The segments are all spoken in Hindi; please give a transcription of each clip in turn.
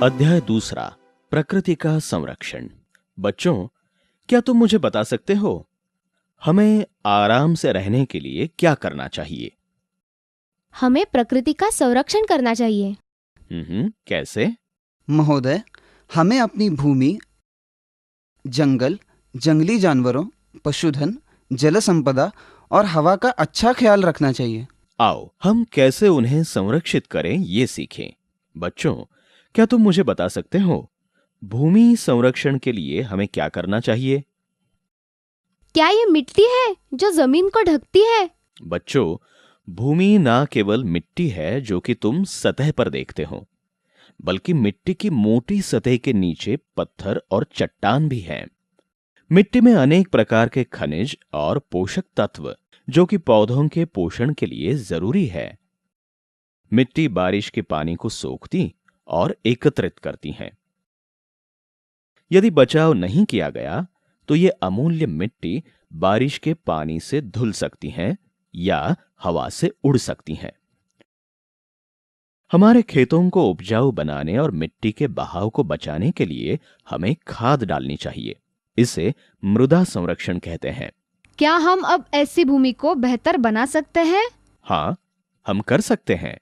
अध्याय दूसरा, प्रकृति का संरक्षण। बच्चों, क्या तुम मुझे बता सकते हो हमें आराम से रहने के लिए क्या करना चाहिए? हमें प्रकृति का संरक्षण करना चाहिए। कैसे? महोदय, हमें अपनी भूमि, जंगल, जंगली जानवरों, पशुधन, जल संपदा और हवा का अच्छा ख्याल रखना चाहिए। आओ हम कैसे उन्हें संरक्षित करें ये सीखें। बच्चों, क्या तुम मुझे बता सकते हो भूमि संरक्षण के लिए हमें क्या करना चाहिए? क्या ये मिट्टी है जो जमीन को ढकती है? बच्चों, भूमि ना केवल मिट्टी है जो कि तुम सतह पर देखते हो, बल्कि मिट्टी की मोटी सतह के नीचे पत्थर और चट्टान भी हैं। मिट्टी में अनेक प्रकार के खनिज और पोषक तत्व जो कि पौधों के पोषण के लिए जरूरी है। मिट्टी बारिश के पानी को सोखती और एकत्रित करती हैं। यदि बचाव नहीं किया गया तो ये अमूल्य मिट्टी बारिश के पानी से धुल सकती हैं या हवा से उड़ सकती हैं। हमारे खेतों को उपजाऊ बनाने और मिट्टी के बहाव को बचाने के लिए हमें खाद डालनी चाहिए। इसे मृदा संरक्षण कहते हैं। क्या हम अब ऐसी भूमि को बेहतर बना सकते हैं? हाँ, हम कर सकते हैं।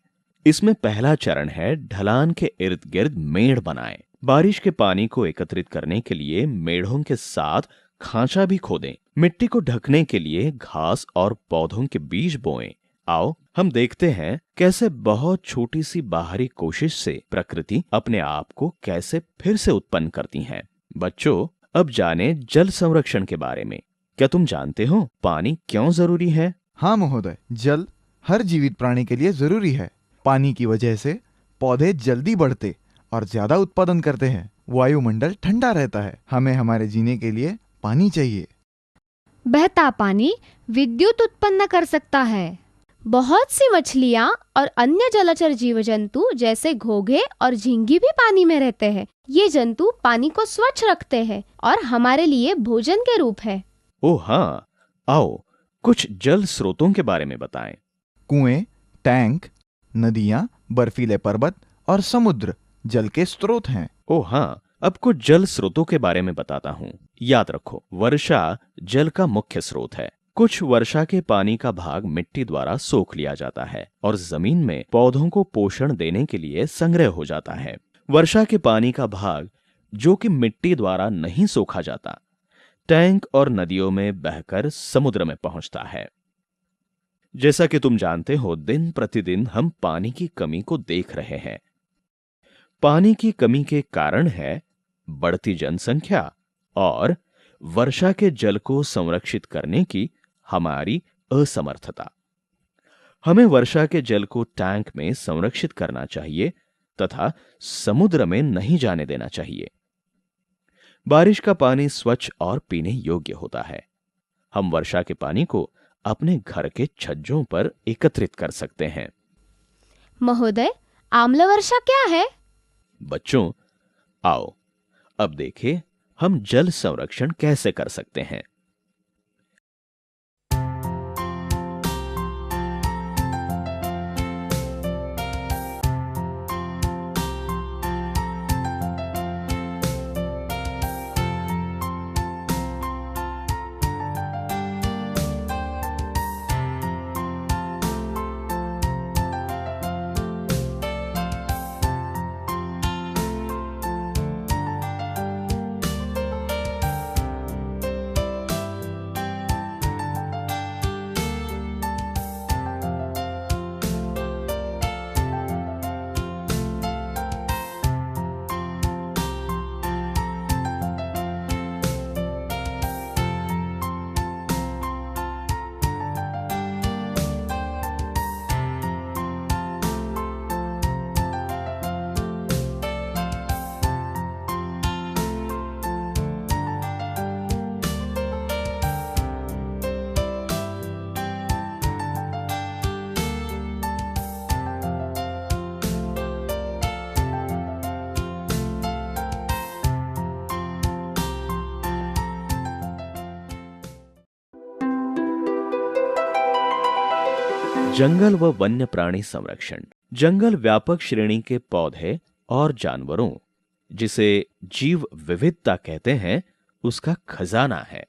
इसमें पहला चरण है ढलान के इर्द गिर्द मेड़ बनाएं। बारिश के पानी को एकत्रित करने के लिए मेढ़ों के साथ खांचा भी खोदें। मिट्टी को ढकने के लिए घास और पौधों के बीज बोएं। आओ हम देखते हैं कैसे बहुत छोटी सी बाहरी कोशिश से प्रकृति अपने आप को कैसे फिर से उत्पन्न करती है। बच्चों, अब जाने जल संरक्षण के बारे में। क्या तुम जानते हो पानी क्यों जरूरी है? हाँ महोदय, जल हर जीवित प्राणी के लिए जरूरी है। पानी की वजह से पौधे जल्दी बढ़ते और ज्यादा उत्पादन करते हैं। वायुमंडल ठंडा रहता है। हमें हमारे जीने के लिए पानी चाहिए। बहता पानी विद्युत उत्पन्न कर सकता है। बहुत सी मछलियाँ और अन्य जलचर जीव जंतु जैसे घोंघे और झींगी भी पानी में रहते हैं। ये जंतु पानी को स्वच्छ रखते हैं और हमारे लिए भोजन के रूप है। ओह हाँ, आओ कुछ जल स्रोतों के बारे में बताएं। कुएं, टैंक, नदियां, बर्फीले पर्वत और समुद्र जल के स्रोत हैं। ओह हाँ, अब कुछ जल स्रोतों के बारे में बताता हूँ। याद रखो, वर्षा जल का मुख्य स्रोत है। कुछ वर्षा के पानी का भाग मिट्टी द्वारा सोख लिया जाता है और जमीन में पौधों को पोषण देने के लिए संग्रह हो जाता है। वर्षा के पानी का भाग जो कि मिट्टी द्वारा नहीं सोखा जाता, टैंक और नदियों में बहकर समुद्र में पहुंचता है। जैसा कि तुम जानते हो, दिन प्रतिदिन हम पानी की कमी को देख रहे हैं। पानी की कमी के कारण है बढ़ती जनसंख्या और वर्षा के जल को संरक्षित करने की हमारी असमर्थता। हमें वर्षा के जल को टैंक में संरक्षित करना चाहिए तथा समुद्र में नहीं जाने देना चाहिए। बारिश का पानी स्वच्छ और पीने योग्य होता है। हम वर्षा के पानी को अपने घर के छज्जों पर एकत्रित कर सकते हैं। महोदय, आम्ल वर्षा क्या है? बच्चों, आओ अब देखें हम जल संरक्षण कैसे कर सकते हैं। जंगल व वन्य प्राणी संरक्षण। जंगल व्यापक श्रेणी के पौधे और जानवरों जिसे जीव विविधता कहते हैं, उसका खजाना है।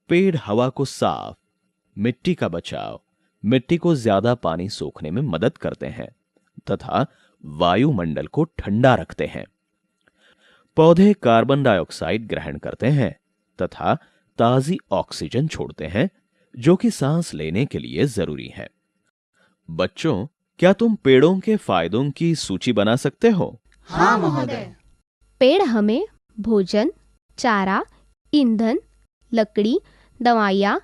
पेड़ हवा को साफ, मिट्टी का बचाव, मिट्टी को ज्यादा पानी सोखने में मदद करते हैं तथा वायुमंडल को ठंडा रखते हैं। पौधे कार्बन डाइऑक्साइड ग्रहण करते हैं तथा ताजी ऑक्सीजन छोड़ते हैं, जो कि सांस लेने के लिए जरूरी है। बच्चों, क्या तुम पेड़ों के फायदों की सूची बना सकते हो? हाँ महोदय। पेड़ हमें भोजन, चारा, ईंधन, लकड़ी, दवाइयाँ,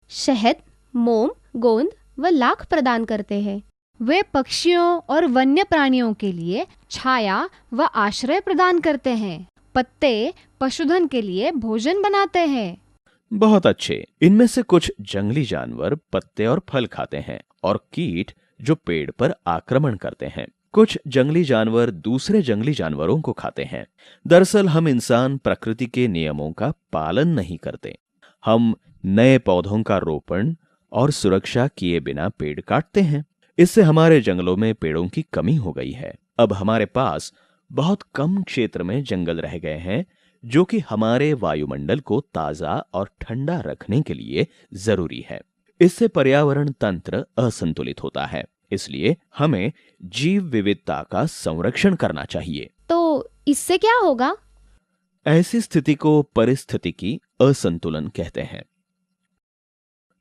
शहद, मोम, गोंद व लाख प्रदान करते हैं। वे पक्षियों और वन्य प्राणियों के लिए छाया व आश्रय प्रदान करते हैं। पत्ते पशुधन के लिए भोजन बनाते हैं। बहुत अच्छे। इनमें से कुछ जंगली जानवर पत्ते और फल खाते हैं और कीट जो पेड़ पर आक्रमण करते हैं। कुछ जंगली जानवर दूसरे जंगली जानवरों को खाते हैं। दरअसल हम इंसान प्रकृति के नियमों का पालन नहीं करते। हम नए पौधों का रोपण और सुरक्षा किए बिना पेड़ काटते हैं। इससे हमारे जंगलों में पेड़ों की कमी हो गई है। अब हमारे पास बहुत कम क्षेत्र में जंगल रह गए हैं, जो कि हमारे वायुमंडल को ताजा और ठंडा रखने के लिए जरूरी है। इससे पर्यावरण तंत्र असंतुलित होता है। इसलिए हमें जीव विविधता का संरक्षण करना चाहिए। तो इससे क्या होगा? ऐसी स्थिति को परिस्थितिकी असंतुलन कहते हैं।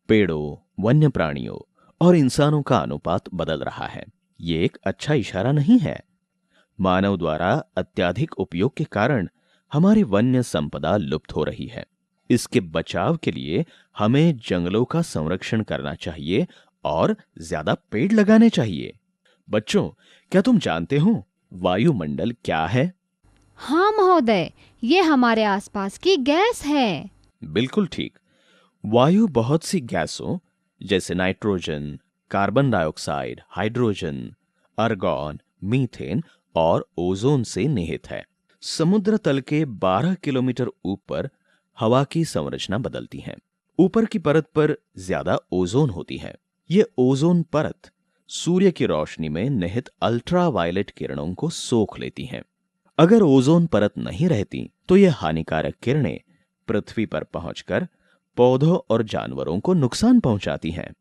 पेड़ों, वन्य प्राणियों और इंसानों का अनुपात बदल रहा है। ये एक अच्छा इशारा नहीं है। मानव द्वारा अत्यधिक उपयोग के कारण हमारी वन्य संपदा लुप्त हो रही है। इसके बचाव के लिए हमें जंगलों का संरक्षण करना चाहिए और ज्यादा पेड़ लगाने चाहिए। बच्चों, क्या तुम जानते हो वायुमंडल क्या है? हाँ महोदय, ये हमारे आसपास की गैस है। बिल्कुल ठीक। वायु बहुत सी गैसों जैसे nitrogen, carbon dioxide, hydrogen, argon, methane और ओजोन से निहित है। समुद्र तल के 12 किलोमीटर ऊपर हवा की संरचना बदलती है। ऊपर की परत पर ज्यादा ओजोन होती है। ये ओजोन परत सूर्य की रोशनी में निहित अल्ट्रावायलेट किरणों को सोख लेती है। अगर ओजोन परत नहीं रहती तो ये हानिकारक किरणें पृथ्वी पर पहुंचकर पौधों और जानवरों को नुकसान पहुंचाती हैं।